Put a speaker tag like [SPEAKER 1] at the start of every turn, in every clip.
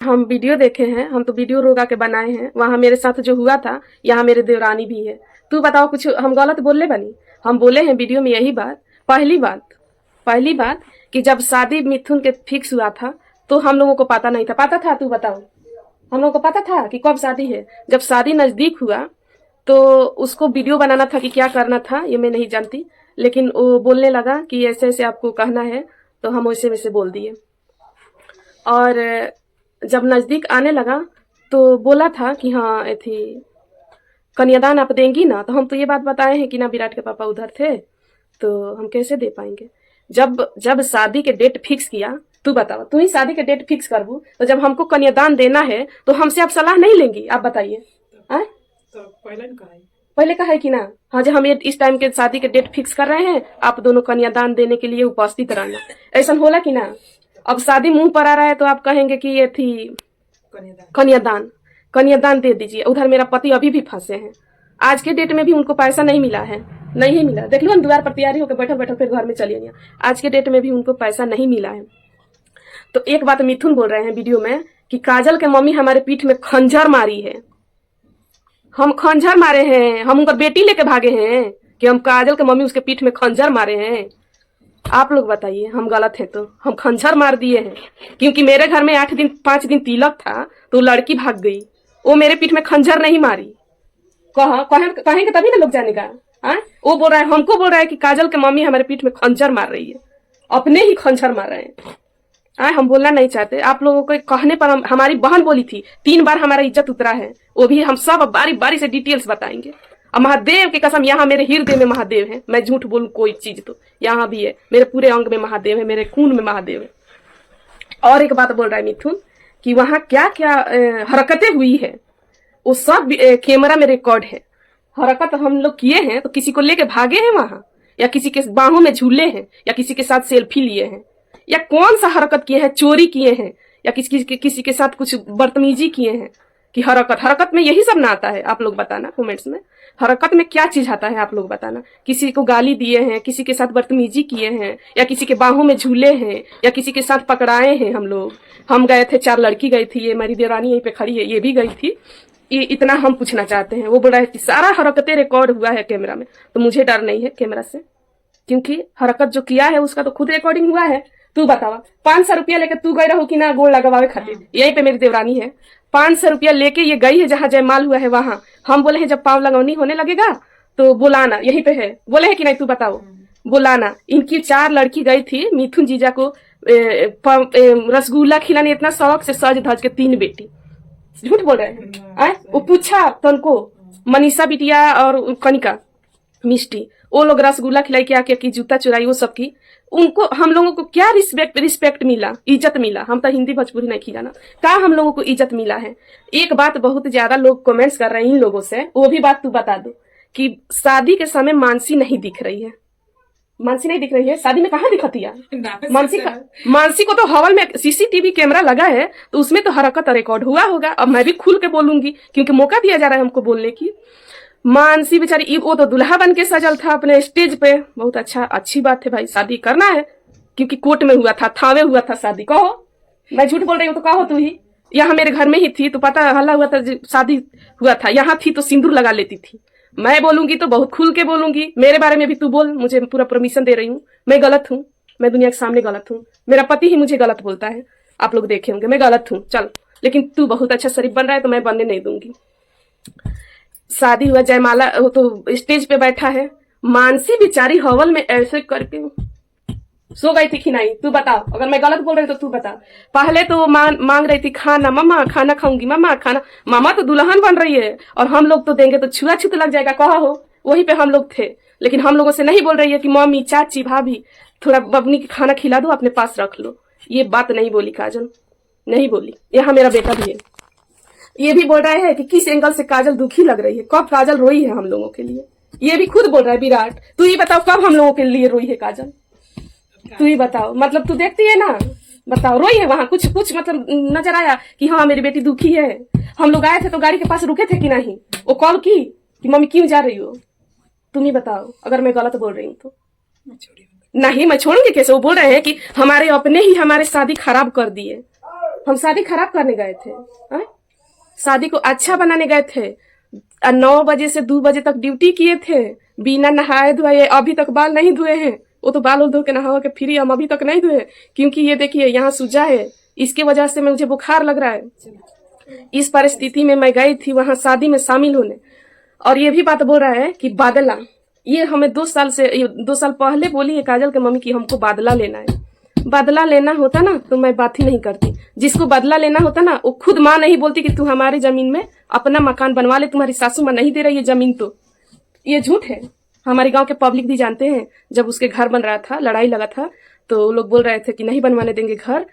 [SPEAKER 1] हम वीडियो देखे हैं, हम तो वीडियो रोगा के बनाए हैं। वहां मेरे साथ जो हुआ था, यहाँ मेरे देवरानी भी है। तू बताओ कुछ हम गलत बोलने बनी? हम बोले हैं वीडियो में यही बात। पहली बात कि जब शादी मिथुन के फिक्स हुआ था तो हम लोगों को पता नहीं था। पता था? तू बताओ। हम लोगों को पता था कि कब शादी है। जब शादी नजदीक हुआ तो उसको वीडियो बनाना था कि क्या करना था ये मैं नहीं जानती, लेकिन वो बोलने लगा कि ऐसे ऐसे आपको कहना है, तो हम वैसे वैसे बोल दिए। और जब नजदीक आने लगा तो बोला था कि हाँ थी कन्यादान आप देंगी ना, तो हम तो ये बात बताए हैं कि ना विराट के पापा उधर थे तो हम कैसे दे पाएंगे। जब शादी के डेट फिक्स किया, तू बताओ, तू ही शादी के डेट फिक्स करबू, तो जब हमको कन्यादान देना है तो हमसे आप सलाह नहीं लेंगी? आप बताइए।
[SPEAKER 2] तो
[SPEAKER 1] पहले कहा है कि ना, हाँ जी हम ये इस टाइम के शादी के डेट फिक्स कर रहे हैं, आप दोनों कन्यादान देने के लिए उपस्थित रहना। ऐसा होला कि ना? अब शादी मुंह पर आ रहा है तो आप कहेंगे कि ये थी कन्यादान दे दीजिए। उधर मेरा पति अभी भी फंसे हैं। आज के डेट में भी उनको पैसा नहीं मिला है, नहीं मिला। देख लो द्वार पर तैयारी होकर बैठल बैठल फिर घर में चली गई। आज के डेट में भी उनको पैसा नहीं मिला है। तो एक बात मिथुन बोल रहे हैं वीडियो में कि काजल के मम्मी हमारे पीठ में खंजर मारी है। हम खंजर मारे हैं? हम उनका बेटी लेके भागे हैं कि हम काजल के मम्मी उसके पीठ में खंजर मारे हैं? आप लोग बताइए, हम गलत है तो हम खंजर मार दिए हैं। क्योंकि मेरे घर में 5 दिन तिलक था तो लड़की भाग गई, वो मेरे पीठ में खंजर नहीं मारी। कहेंगे तभी ना लोग जानेगा। वो बोल रहा है, हमको बोल रहा है कि काजल के मम्मी हमारे पीठ में खंजर मार रही है, अपने ही खंजर मार रहे हैं। हम बोलना नहीं चाहते। आप लोगों को कहने पर हमारी बहन बोली थी 3 बार हमारा इज्जत उतरा है, वो भी हम सब बारी बारी से डिटेल्स बताएंगे। अब महादेव की कसम, यहाँ मेरे हृदय में महादेव है। मैं झूठ बोलूं कोई चीज तो यहाँ भी है, मेरे पूरे अंग में महादेव है, मेरे खून में महादेव है। और एक बात बोल रहा है मिथुन कि वहां क्या क्या हरकतें हुई है वो सब कैमरा में रिकॉर्ड है। हरकत हम लोग किए हैं तो किसी को लेके भागे हैं वहां, या किसी के बाहों में झूले हैं, या किसी के साथ सेल्फी लिए हैं, या कौन सा हरकत किए हैं? चोरी किए हैं या किसी के साथ कुछ बदतमीजी किए हैं? कि हरकत में यही सब ना आता है? आप लोग बताना कमेंट्स में, हरकत में क्या चीज आता है? आप लोग बताना। किसी को गाली दिए हैं, किसी के साथ बदतमीजी किए हैं, या किसी के बाहों में झूले हैं, या किसी के साथ पकड़ाए हैं हम लोग? हम गए थे, 4 लड़की गई थी, ये मेरी देवरानी यहीं पे खड़ी है, ये भी गई थी। ये इतना हम पूछना चाहते हैं। वो बोल रहा है कि सारा हरकतें रिकॉर्ड हुआ है कैमरा में, तो मुझे डर नहीं है कैमरा से, क्योंकि हरकत जो किया है उसका तो खुद रिकॉर्डिंग हुआ है। तू बतावा, 500 रुपया लेके तू गई रहो कि ना गोल लगवावे खातिर? यहीं पे मेरी देवरानी है, 500 रुपया लेके ये गई है जहाँ जयमाल हुआ है वहां। हम बोले हैं जब पांव लगौनी होने लगेगा तो बुलाना, यहीं पे है। बोले है कि नहीं? तू बताओ, बुलाना। इनकी 4 लड़की गई थी मिथुन जीजा को रसगुल्ला खिलाने, इतना शौक से सज धज के 3 बेटी। झूठ बोल रहे हैं। वो पूछा तो उनको मनीषा बिटिया और कनिका मिष्टी, वो लोग रसगुल्ला खिलाई, क्या क्या की, जूता चुराई, वो सब की। उनको हम लोगों को क्या रिस्पेक्ट मिला, इज्जत मिला? हम तो हिंदी भोजपुरी नहीं खिलाना, क्या हम लोगों को इज्जत मिला है? एक बात बहुत ज्यादा लोग कमेंट्स कर रहे हैं इन लोगों से, वो भी बात तू बता दो कि शादी के समय मानसी नहीं दिख रही है। मानसी नहीं दिख रही है शादी में? कहाँ दिखती है मानसी को तो हॉल में सीसीटीवी कैमरा लगा है, तो उसमें तो हरकत रिकॉर्ड हुआ होगा। अब मैं भी खुल के बोलूंगी क्योंकि मौका दिया जा रहा है हमको बोलने की। मानसी बेचारी, वो तो दुल्हा बन के सजल था अपने स्टेज पे, बहुत अच्छा, अच्छी बात है भाई, शादी करना है क्योंकि कोर्ट में हुआ था, थावे हुआ था शादी। कहो मैं झूठ बोल रही हूँ तो कहो तू ही। यहाँ मेरे घर में ही थी तो पता हल्ला हुआ था, शादी हुआ था, यहाँ थी तो सिंदूर लगा लेती थी। मैं बोलूंगी तो बहुत खुल के बोलूंगी, मेरे बारे में भी तू बोल, मुझे पूरा परमिशन दे रही हूँ। मैं गलत हूँ? मैं दुनिया के सामने गलत हूँ? मेरा पति ही मुझे गलत बोलता है, आप लोग देखे होंगे। मैं गलत हूँ चल, लेकिन तू बहुत अच्छा शरीफ बन रहा है तो मैं बनने नहीं दूंगी। शादी हुआ, जयमाला, वो तो स्टेज पे बैठा है। मानसी बेचारी हॉल में ऐसे करके सो गई थी कि नहीं? तू बताओ, अगर मैं गलत बोल रही तो तू बता। पहले तो मांग रही थी खाना, मम्मा खाना खाऊंगी, मम्मा खाना। मामा तो दुल्हन बन रही है और हम लोग तो देंगे तो छुआछूत लग जाएगा, कहा हो। वहीं पे हम लोग थे, लेकिन हम लोगों से नहीं बोल रही है कि मम्मी, चाची, भाभी थोड़ा बबनी की खाना खिला दो, अपने पास रख लो। ये बात नहीं बोली काजल, नहीं बोली। यहाँ मेरा बेटा भी है, ये भी बोल रहा है कि किस एंगल से काजल दुखी लग रही है, कब काजल रोई है हम लोगों के लिए। ये भी खुद बोल रहा है विराट। तू ही बताओ कब हम लोगों के लिए रोई है काजल? तू ही बताओ, मतलब तू देखती है ना, बताओ रोई है वहां? कुछ मतलब नजर आया कि हाँ मेरी बेटी दुखी है? हम लोग आए थे तो गाड़ी के पास रुके थे कि नहीं? वो कॉल की कि मम्मी क्यों जा रही हो? तुम ही बताओ अगर मैं गलत बोल रही हूँ तो। नहीं मैं छोड़ूंगी कैसे? वो बोल रहे हैं कि हमारे अपने ही हमारे शादी खराब कर दिए, हम शादी खराब करने गए थे? शादी को अच्छा बनाने गए थे। 9 बजे से 2 बजे तक ड्यूटी किए थे, बिना नहाए धोए। अभी तक बाल नहीं धोए हैं। वो तो बाल धो के नहा के फिर हम अभी तक नहीं धोए, क्योंकि ये देखिए यहाँ सूजा है, इसकी वजह से मुझे बुखार लग रहा है। इस परिस्थिति में मैं गई थी वहां शादी में शामिल होने, और ये भी बात बोल रहा है कि बादला, ये हमें 2 साल पहले बोली है काजल के मम्मी की हमको बादला लेना है। बदला लेना होता ना तो मैं बात ही नहीं करती। जिसको बदला लेना होता ना वो खुद माँ नहीं बोलती कि तू हमारी जमीन में अपना मकान बनवा ले, तुम्हारी सासू माँ नहीं दे रही है जमीन। तो ये झूठ है। हमारे गांव के पब्लिक भी जानते हैं। जब उसके घर बन रहा था, लड़ाई लगा था, तो लोग बोल रहे थे कि नहीं बनवाने देंगे घर।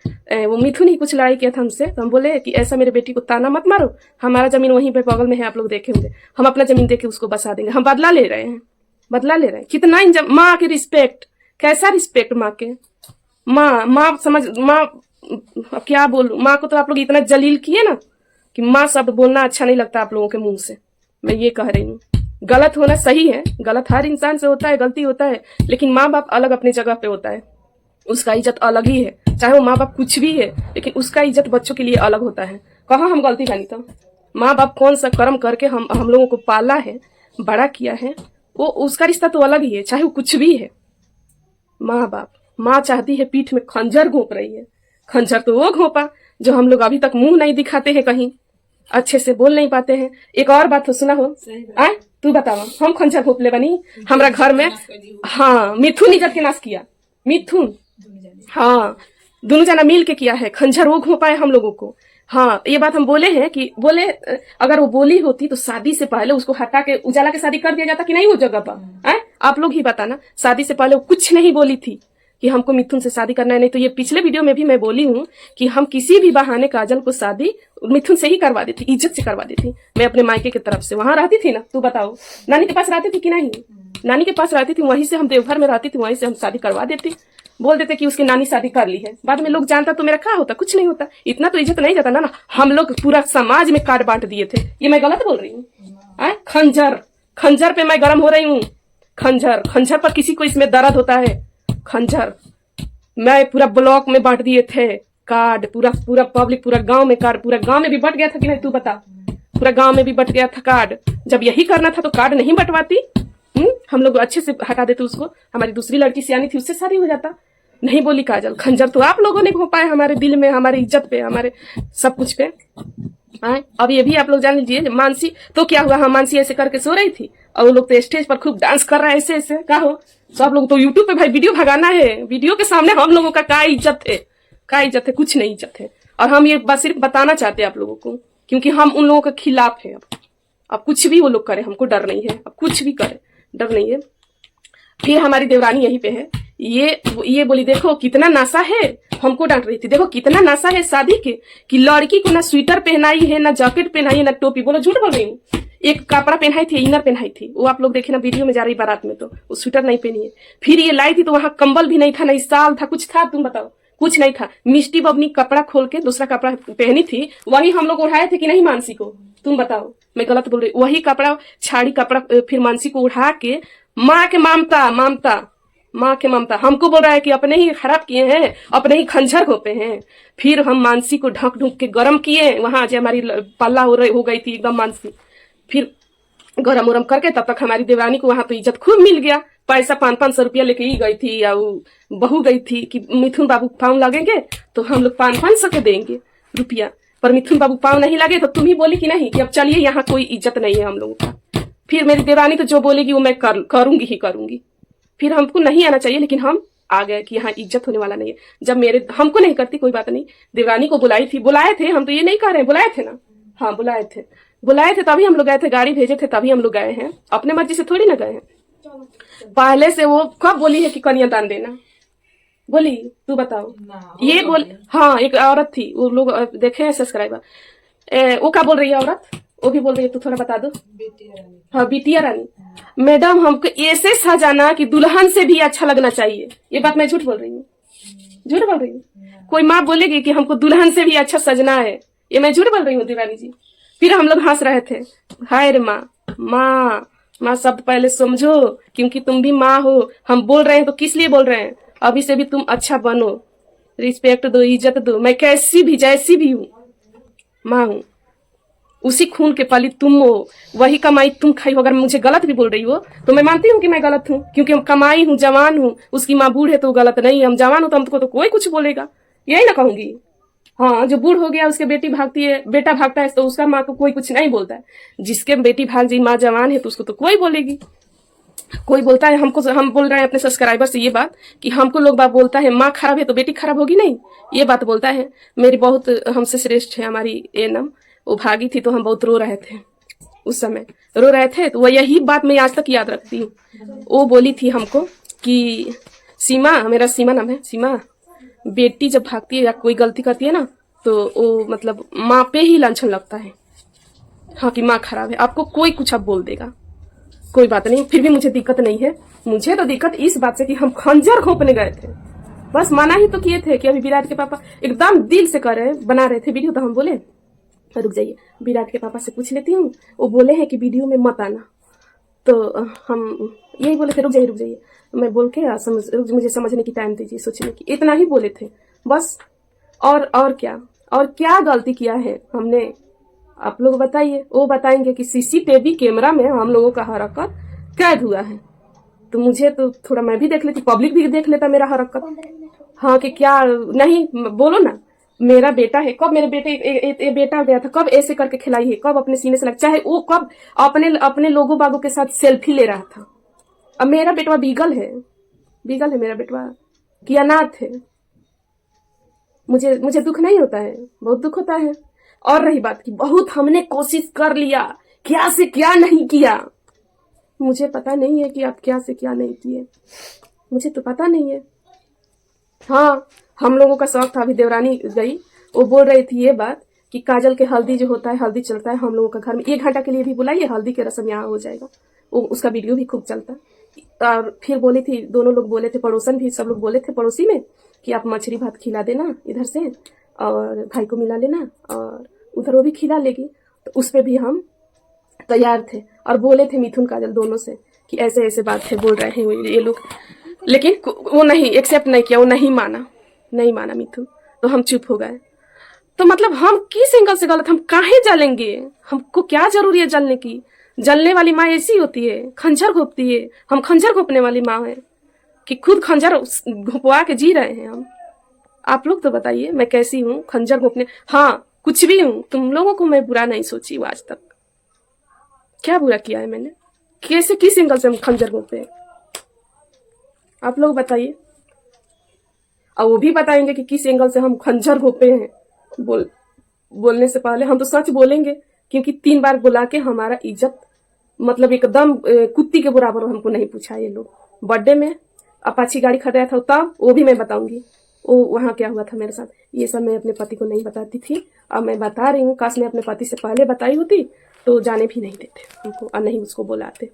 [SPEAKER 1] वो मिथुन ही कुछ लड़ाई किया था हमसे, तो हम बोले कि ऐसा मेरे बेटी को ताना मत मारो, हमारा जमीन वहीं पे बगल में है, आप लोग देखे होंगे, हम अपना जमीन देके उसको बसा देंगे। हम बदला ले रहे हैं, बदला ले रहे हैं। कितना माँ की रिस्पेक्ट, कैसा रिस्पेक्ट माँ के। माँ समझ, माँ अब क्या बोलूं, माँ को तो आप लोग इतना जलील किए ना कि माँ शब्द बोलना अच्छा नहीं लगता आप लोगों के मुंह से। मैं ये कह रही हूँ, गलत होना सही है, गलत हर इंसान से होता है, गलती होता है, लेकिन माँ बाप अलग अपनी जगह पे होता है, उसका इज्जत अलग ही है। चाहे वो माँ बाप कुछ भी है, लेकिन उसका इज्जत बच्चों के लिए अलग होता है। कहाँ हम गलती बनी? तो माँ बाप कौन सा कर्म करके हम लोगों को पाला है, बड़ा किया है, वो उसका रिश्ता तो अलग ही है, चाहे वो कुछ भी है। माँ बाप, माँ चाहती है पीठ में खंजर घोंप रही है। खंजर तो वो घोंपा जो हम लोग अभी तक मुंह नहीं दिखाते हैं, कहीं अच्छे से बोल नहीं पाते हैं। एक और बात तो सुना हो, तू बतावा, हम खंजर घोंप ले बनी हमारा घर में? हाँ, मिथुन इज्जत के नाश किया, मिथुन, हाँ, दोनों जना मिल के किया है। खंजर वो घोंपा है हम लोगों को। हाँ, ये बात हम बोले हैं कि बोले अगर वो बोली होती तो शादी से पहले उसको हटा के उजाला की शादी कर दिया जाता कि नहीं वो जगह पर। आप लोग ही बताना, शादी से पहले वो कुछ नहीं बोली थी कि हमको मिथुन से शादी करना है। नहीं तो ये पिछले वीडियो में भी मैं बोली हूँ कि हम किसी भी बहाने काजल को शादी मिथुन से ही करवा देती, इज्जत से करवा देती। मैं अपने मायके की तरफ से वहां रहती थी ना, तू बताओ, नानी के पास रहती थी कि नहीं? नानी के पास रहती थी, वहीं से हम देवघर में रहती थी, वहीं से हम शादी करवा देती। बोल देते कि उसकी नानी शादी कर ली है। बाद में लोग जानता तो मेरा क्या होता? कुछ नहीं होता। इतना तो इज्जत नहीं जाता ना। हम लोग पूरा समाज में कार्ड बांट दिए थे। ये मैं गलत बोल रही हूँ? खंजर, खंजर पे मैं गर्म हो रही हूँ। खंजर, खंजर पर किसी को इसमें दर्द होता है। खंजर मैं पूरा ब्लॉक में बांट दिए थे कार्ड, पूरा पब्लिक, पूरा गांव में कार्ड, पूरा गांव में भी बट गया था कि नहीं तू बता? पूरा गांव में भी बट गया था कार्ड। जब यही करना था तो कार्ड नहीं बंटवाती। हम लोग अच्छे से हटा देते उसको। हमारी दूसरी लड़की सियानी थी, उससे शादी हो जाता। नहीं बोली काजल। खंजर तो आप लोगों ने घोंपा है हमारे दिल में, हमारी इज्जत पे, हमारे सब कुछ पे। अब ये भी आप लोग जान लीजिए, मानसी तो क्या हुआ, हम मानसी ऐसे करके सो रही थी और वो लोग तो स्टेज पर खूब डांस कर रहा है ऐसे ऐसे। क्या हो, सब लोग तो यूट्यूब पे भाई वीडियो भगाना है। वीडियो के सामने हम लोगों का क्या इज्जत है? क्या इज्जत है? कुछ नहीं इज्जत है। और हम ये बस सिर्फ बताना चाहते हैं आप लोगों को, क्योंकि हम उन लोगों के खिलाफ है। अब कुछ भी वो लोग करे, हमको डर नहीं है। अब कुछ भी करे, डर नहीं है। फिर हमारी देवरानी यहीं पे है, ये बोली देखो कितना नासा है। हमको डांट रही थी, देखो कितना नासा है शादी के, कि लड़की को ना स्वेटर पहनाई है, ना जैकेट पहनाई है, ना टोपी। बोलो झूठ बोल रही हूँ? एक कपड़ा पहनाई थी, इनर पहनाई थी, वो आप लोग देखे ना वीडियो में जा रही बारात में, तो वो स्वेटर नहीं पहनी है। फिर ये लाई थी तो वहां कंबल भी नहीं था, नहीं साल था, कुछ था? तुम बताओ, कुछ नहीं था। मिष्टी बबनी कपड़ा खोल के दूसरा कपड़ा पहनी थी, वही हम लोग उड़ाए थे कि नहीं मानसी को? तुम बताओ, मैं गलत बोल रही? वही कपड़ा, छाड़ी कपड़ा, फिर मानसी को उड़ा के माँ के माँ के ममता हमको बोल रहा है कि अपने ही खराब किए हैं, अपने ही खंजर घोपे हैं। फिर हम मानसी को ढक ढूंक के गरम किए, वहां जो हमारी पल्ला हो गई थी एकदम मानसी। फिर गरम उरम करके तब तक हमारी देवरानी को वहां तो इज्जत खूब मिल गया। पैसा 500 रुपया लेके ही गई थी, या बहू गई थी कि मिथुन बाबू पाँव लगेंगे तो हम लोग 500 के देंगे रुपया। पर मिथुन बाबू पाँव नहीं लगे तो तुम ही बोली कि नहीं कि अब चलिए, यहाँ कोई इज्जत नहीं है हम लोगों का। फिर मेरी देवरानी तो जो बोलेगी वो मैं करूंगी ही करूंगी। फिर हमको नहीं आना चाहिए, लेकिन हम आ गए कि यहाँ इज्जत होने वाला नहीं है। जब हमको नहीं करती कोई बात नहीं, देवरानी को बुलाई थी, बुलाए थे हम, तो ये नहीं कह रहे हैं, बुलाए थे ना? हाँ बुलाए थे तभी हम लोग गए थे, गाड़ी भेजे थे तभी हम लोग गए हैं, अपने मर्जी से थोड़ी ना गए हैं। पहले से वो कब बोली है कि कन्यादान देना? बोली? तू बताओ। ये बोल, हाँ, एक औरत थी, वो लोग देखे हैं सब्सक्राइबर, वो क्या बोल रही है औरत? वो भी बोल रही है, तू थोड़ा बता दो। हाँ, बिटिया रानी। मैडम हमको ऐसे सजाना कि दुल्हन से भी अच्छा लगना चाहिए। ये बात मैं झूठ बोल रही हूँ? झूठ बोल रही हूँ? कोई माँ बोलेगी कि हमको दुल्हन से भी अच्छा सजना है, ये मैं झूठ बोल रही हूँ दीवानी जी? फिर हम लोग हंस रहे थे। हाय रे माँ शब्द पहले समझो, क्योंकि तुम भी माँ हो। हम बोल रहे हैं तो किस लिए बोल रहे हैं? अभी से भी तुम अच्छा बनो, रिस्पेक्ट दो, इज्जत दो। मैं कैसी भी जैसी भी हूँ, माँ हूँ, उसी खून के पली तुम हो, वही कमाई तुम खाई हो। अगर मुझे गलत भी बोल रही हो तो मैं मानती हूँ कि मैं गलत हूँ, क्योंकि हम कमाई हूँ, जवान हूँ। उसकी माँ बूढ़ है तो गलत नहीं है, हम जवान हो तो हमको तो कोई कुछ बोलेगा, यही ना कहूंगी। हाँ, जो बूढ़ हो गया उसके बेटी भागती है, बेटा भागता है तो उसका माँ को कोई कुछ नहीं बोलता है। जिसके बेटी भाग जी, माँ जवान है तो उसको तो कोई बोलेगी। कोई बोलता है हमको, हम बोल रहे हैं अपने सब्सक्राइबर से ये बात कि हमको लोग बात बोलता है माँ खराब है तो बेटी खराब होगी नहीं, ये बात बोलता है। मेरी बहुत हमसे श्रेष्ठ है हमारी एनम, वो भागी थी तो हम बहुत रो रहे थे, उस समय रो रहे थे। तो वह यही बात मैं आज तक याद रखती हूँ। वो बोली थी हमको कि सीमा, मेरा सीमा नाम है, सीमा, बेटी जब भागती है या कोई गलती करती है ना तो वो मतलब माँ पे ही लांछन लगता है। हाँ कि माँ खराब है, आपको कोई कुछ अब बोल देगा, कोई बात नहीं, फिर भी मुझे दिक्कत नहीं है। मुझे तो दिक्कत इस बात से कि हम खंजर घोंपने गए थे, बस मना ही तो किए थे कि अभी विराट के पापा एकदम दिल से कर रहे बना रहे थे वीडियो, तो हम बोले रुक जाइए, विराट के पापा से पूछ लेती हूँ, वो बोले हैं कि वीडियो में मत आना। तो हम यही बोले थे रुक जाइए रुक जाइए, मैं बोल के मुझे समझने की टाइम दीजिए, सोचने की, इतना ही बोले थे बस। और क्या गलती किया है हमने, आप लोग बताइए। वो बताएंगे कि सीसीटीवी कैमरा में हम लोगों का हरकत कैद हुआ है, तो मुझे तो थोड़ा मैं भी देख लेती, पब्लिक भी देख लेता मेरा हरकत। हाँ कि क्या नहीं, बोलो ना, मेरा बेटा है, कब मेरे बेटे बेटा गया था, कब ऐसे करके खिलाई है, कब अपने सीने से लग, चाहे वो कब अपने लोगों बागों के साथ सेल्फी ले रहा था। अब मेरा बेटवा बीगल है, बीगल है मेरा बेटवा, कि अनाथ है। मुझे दुख नहीं होता है, बहुत दुख होता है। और रही बात की, बहुत हमने कोशिश कर लिया, क्या से क्या नहीं किया, मुझे पता नहीं है कि आप क्या से क्या नहीं किए, मुझे तो पता नहीं है। हाँ, हम लोगों का शौक था, अभी देवरानी गई, वो बोल रही थी ये बात कि काजल के हल्दी जो होता है, हल्दी चलता है हम लोगों का घर में, 1 घंटा के लिए भी बुलाइए, हल्दी के रस्म यहाँ हो जाएगा। वो उसका वीडियो भी खूब चलता। और फिर बोली थी, दोनों लोग बोले थे, पड़ोसन भी सब लोग बोले थे पड़ोसी में कि आप मछली भात खिला देना इधर से, और भाई को मिला लेना, और उधर वो भी खिला लेगी। तो उस पर भी हम तैयार थे, और बोले थे मिथुन काजल दोनों से कि ऐसे ऐसे बात है, बोल रहे हैं ये लोग, लेकिन वो नहीं एक्सेप्ट नहीं किया, वो नहीं माना मिथुन, तो हम चुप हो गए। तो मतलब हम किस एंगल से गलत, हम काहे जलेंगे, हमको क्या जरूरी है जलने की। जलने वाली माँ ऐसी होती है, खंजर घोपती है, हम खंजर घोपने वाली माँ है कि खुद खंजर घोपवा के जी रहे हैं हम। आप लोग तो बताइए मैं कैसी हूँ, खंजर घोपने, हाँ कुछ भी हूँ, तुम लोगों को मैं बुरा नहीं सोची हूँ आज तक। क्या बुरा किया है मैंने, कैसे किस एंगल से हम खंजर घोपे, आप लोग बताइए। और वो भी बताएंगे कि किस एंगल से हम खंजर घोपे हैं। बोलने से पहले हम तो सच बोलेंगे, क्योंकि 3 बार बुला के हमारा इज्जत मतलब एकदम कुत्ती के बराबर हमको नहीं पूछा ये लोग। बर्थडे में अपाची गाड़ी खरीदा था तब, वो भी मैं बताऊंगी वो वहाँ क्या हुआ था मेरे साथ, ये सब मैं अपने पति को नहीं बताती थी। अब मैं बता रही हूँ, काश मैं अपने पति से पहले बताई होती तो जाने भी नहीं देते हमको, और नहीं उसको बुलाते।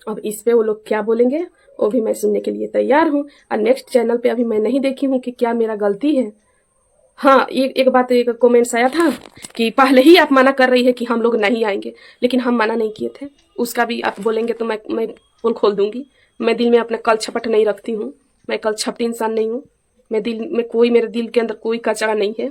[SPEAKER 1] अब इस पे वो लोग क्या बोलेंगे वो भी मैं सुनने के लिए तैयार हूँ। और नेक्स्ट चैनल पे अभी मैं नहीं देखी हूँ कि क्या मेरा गलती है। हाँ, एक बात, एक कमेंट्स आया था कि पहले ही आप मना कर रही है कि हम लोग नहीं आएंगे, लेकिन हम मना नहीं किए थे। उसका भी आप बोलेंगे तो मैं पोल खोल दूंगी। मैं दिल में अपना कल छपट नहीं रखती हूँ, मैं कल छपटी इंसान नहीं हूँ। मैं दिल में मेरे दिल के अंदर कोई कचरा नहीं है।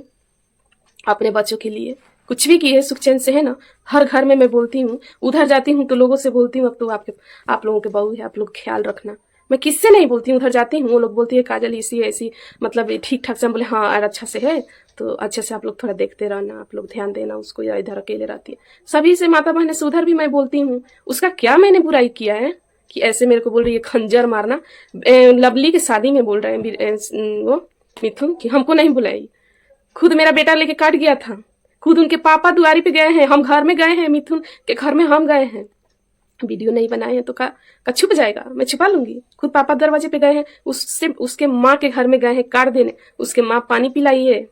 [SPEAKER 1] अपने बच्चों के लिए कुछ भी की है सुख चैन से है ना। हर घर में मैं बोलती हूँ, उधर जाती हूँ तो लोगों से बोलती हूँ अब तो आप लोगों के बहू है, आप लोग ख्याल रखना। मैं किससे नहीं बोलती हूँ, उधर जाती हूँ वो लोग बोलती है काजल ऐसी ऐसी, मतलब ठीक ठाक से। हम बोले हाँ यार अच्छा से है तो अच्छे से आप लोग थोड़ा देखते रहना, आप लोग ध्यान देना उसको, या इधर अकेले रहती है। सभी से माता बहन से उधर भी मैं बोलती हूँ, उसका क्या मैंने बुराई किया है कि ऐसे मेरे को बोल रही है खंजर मारना। लवली की शादी में बोल रहे हैं वो मिथुन कि हमको नहीं बुलाई, खुद मेरा बेटा लेके काट गया था, खुद उनके पापा दुआरी पे गए हैं, हम घर में गए हैं, मिथुन के घर में हम गए हैं। वीडियो नहीं बनाए हैं तो का छुप जाएगा, मैं छिपा लूंगी। खुद पापा दरवाजे पे गए हैं, उसके माँ के घर में गए हैं काट देने, उसके माँ पानी पिलाई है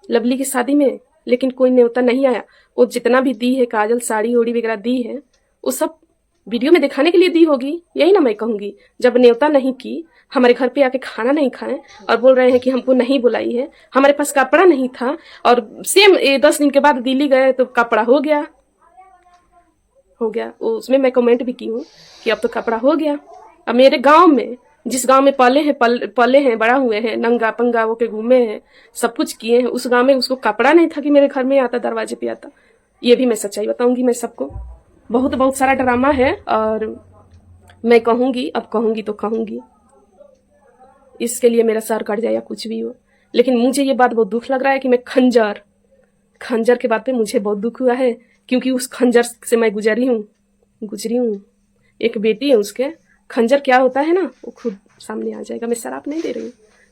[SPEAKER 1] लवली की शादी में, लेकिन कोई न्योता नहीं आया। वो जितना भी दी है काजल साड़ी ओड़ी वगैरह दी है वो सब वीडियो में दिखाने के लिए दी होगी, यही ना मैं कहूंगी। जब न्योता नहीं की, हमारे घर पे आके खाना नहीं खाए और बोल रहे हैं कि हमको नहीं बुलाई है, हमारे पास कपड़ा नहीं था, और सेम 10 दिन के बाद दिल्ली गए तो कपड़ा हो गया उसमें मैं कमेंट भी की हूँ कि अब तो कपड़ा हो गया। अब मेरे गांव में जिस गांव में पले हैं, बड़ा हुए हैं, नंगा पंगा वो के घूमे हैं, सब कुछ किए हैं, उस गांव में उसको कपड़ा नहीं था कि मेरे घर में आता, दरवाजे पे आता। ये भी मैं सच्चाई बताऊंगी मैं सबको। बहुत सारा ड्रामा है और मैं कहूंगी, अब कहूंगी तो कहूंगी, इसके लिए मेरा सर कट जाए या कुछ भी हो। लेकिन मुझे ये बात बहुत दुख लग रहा है कि मैं खंजर के बात पे मुझे बहुत दुख हुआ है, क्योंकि उस खंजर से मैं गुजरी हूँ। एक बेटी है उसके, खंजर क्या होता है ना वो खुद सामने आ जाएगा। मैं शराब नहीं दे रही हूँ,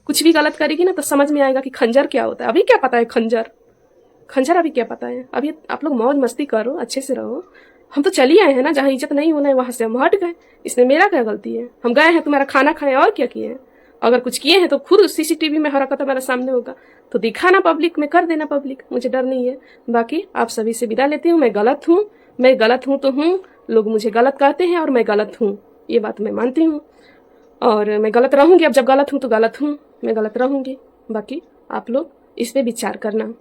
[SPEAKER 1] कुछ भी गलत करेगी ना तो समझ में आएगा कि खंजर क्या होता है। अभी क्या पता है खंजर अभी क्या पता है। अभी आप लोग मौज मस्ती करो, अच्छे से रहो। हम तो चली आए हैं ना, जहाँ इज्जत नहीं होना है वहां से हम हट गए। इसमें मेरा क्या गलती है? हम गए हैं तुम्हारा खाना खाए, और क्या किए हैं? अगर कुछ किए हैं तो खुद सीसीटीवी में हरकत हमारे सामने होगा तो दिखाना, पब्लिक में कर देना पब्लिक, मुझे डर नहीं है। बाकी आप सभी से विदा लेती हूँ। मैं गलत हूँ तो हूँ, लोग मुझे गलत कहते हैं और मैं गलत हूँ, ये बात मैं मानती हूँ और मैं गलत रहूंगी। अब जब गलत हूँ तो गलत हूँ, मैं गलत रहूंगी। बाकी आप लोग इस पे विचार करना।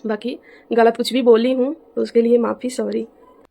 [SPEAKER 1] बाकी गलत कुछ भी बोली हूँ तो उसके लिए माफ़ी, सॉरी।